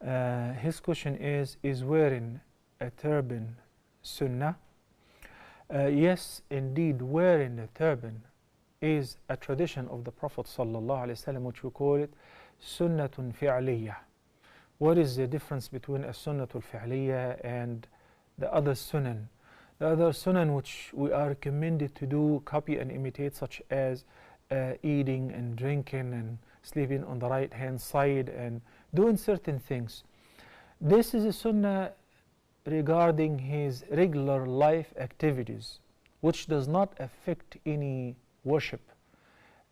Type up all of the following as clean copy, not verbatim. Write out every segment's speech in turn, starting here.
His question is wearing a turban sunnah? Yes, indeed, wearing a turban is a tradition of the Prophet ﷺ, which we call it sunnatun fi'liyah. What is the difference between a sunnatul fi'liyah and the other sunan? The other sunan which we are recommended to do, copy and imitate, such as eating and drinking and sleeping on the right hand side and doing certain things. This is a sunnah regarding his regular life activities, which does not affect any worship.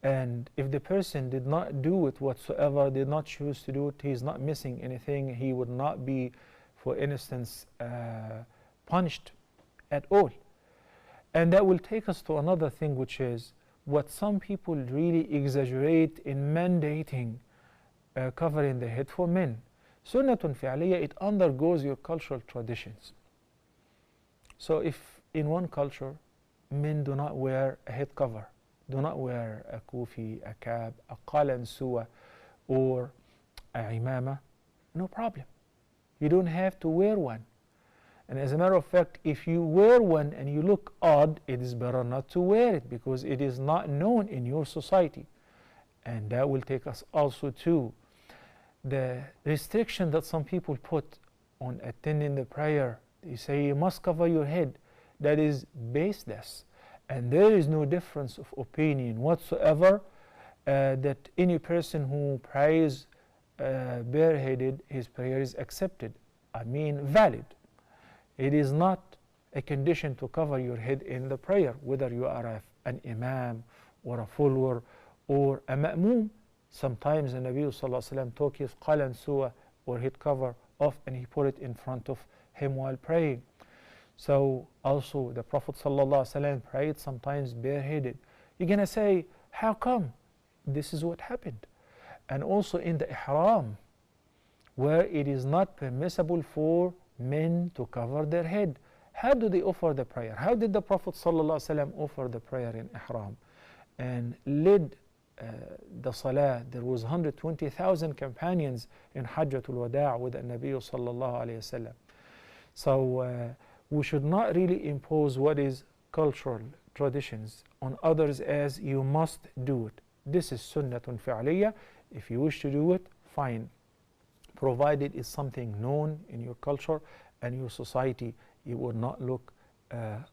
And if the person did not do it whatsoever, did not choose to do it, he is not missing anything. He would not be, for instance, punished at all. And that will take us to another thing, which is what some people really exaggerate in mandating covering the head for men. Sunnatun fi'aliyah, it undergoes your cultural traditions. So if in one culture men do not wear a head cover, do not wear a kufi, a cap, a qalansuwa, or a imama, no problem. You don't have to wear one. And as a matter of fact, if you wear one and you look odd, it is better not to wear it because it is not known in your society. And that will take us also to the restriction that some people put on attending the prayer. They say you must cover your head. That is baseless. And there is no difference of opinion whatsoever that any person who prays bareheaded, his prayer is accepted. I mean valid. It is not a condition to cover your head in the prayer, whether you are an imam or a follower or a ma'moom. Sometimes the Nabi Sallallahu Alaihi Wasallam took his qalansuwa or head cover off and he put it in front of him while praying. So also the Prophet Sallallahu Alaihi Wasallam prayed sometimes bareheaded. You're going to say, how come? This is what happened. And also in the ihram, where it is not permissible for men to cover their head. How do they offer the prayer? How did the Prophet ﷺ offer the prayer in ihram and led the salah? There was 120,000 companions in Hajjatul Wada' with the Nabi sallallahu alayhi wasallam. So we should not really impose what is cultural traditions on others as you must do it. This is sunnatun fi'aliyah. If you wish to do it, fine, provided it's something known in your culture and your society, it will not look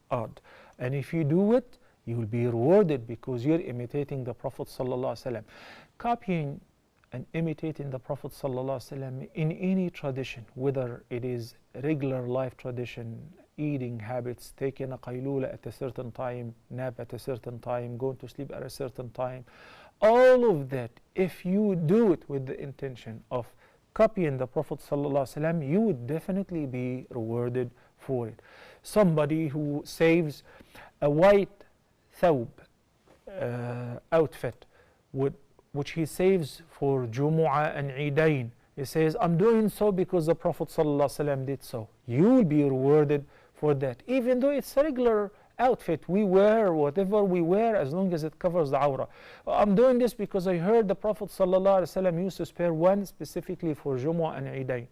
odd. And if you do it, you will be rewarded because you're imitating the Prophet ﷺ. Copying and imitating the Prophet ﷺ in any tradition, whether it is regular life tradition, eating habits, taking a qaylula at a certain time, nap at a certain time, going to sleep at a certain time, all of that, if you do it with the intention of copying the Prophet ﷺ, you would definitely be rewarded for it. Somebody who saves a white thawb outfit, which he saves for Jumu'ah and Eidain, he says, I'm doing so because the Prophet ﷺ did so. You will be rewarded for that, even though it's a regular outfit we wear, whatever we wear, as long as it covers the awrah. I'm doing this because I heard the Prophet ﷺ used to spare one specifically for Jumu'ah and Eidain.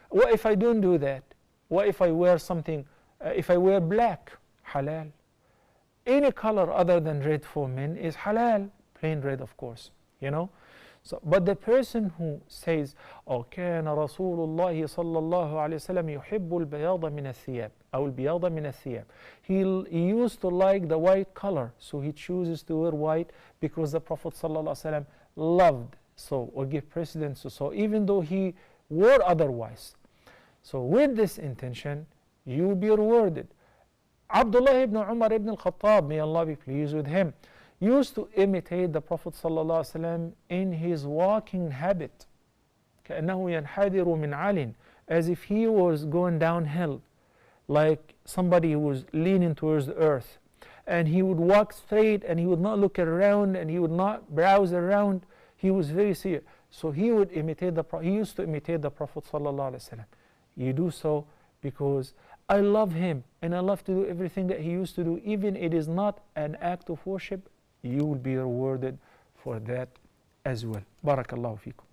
What if I don't do that? What if I wear something, if I wear black? Halal. Any color other than red for men is halal, plain red of course, you know. So, but the person who says, "Oh, كان رسول الله صلى الله عليه وسلم يحب البياض من الثياب أو البياض من الثياب." He used to like the white color, so he chooses to wear white because the Prophet صلى الله عليه وسلم loved so, or give precedence to so, even though he wore otherwise. So with this intention, you will be rewarded. Abdullah ibn Umar ibn al-Khattab, may Allah be pleased with him, used to imitate the Prophet ﷺ in his walking habit. كأنه ينحدر من عال, as if he was going downhill, like somebody who was leaning towards the earth. And he would walk straight and he would not look around and he would not browse around. He was very serious. So he would imitate he used to imitate the Prophet ﷺ. You do so because I love him and I love to do everything that he used to do. Even it is not an act of worship, you will be rewarded for that as well. Barakallahu feekum.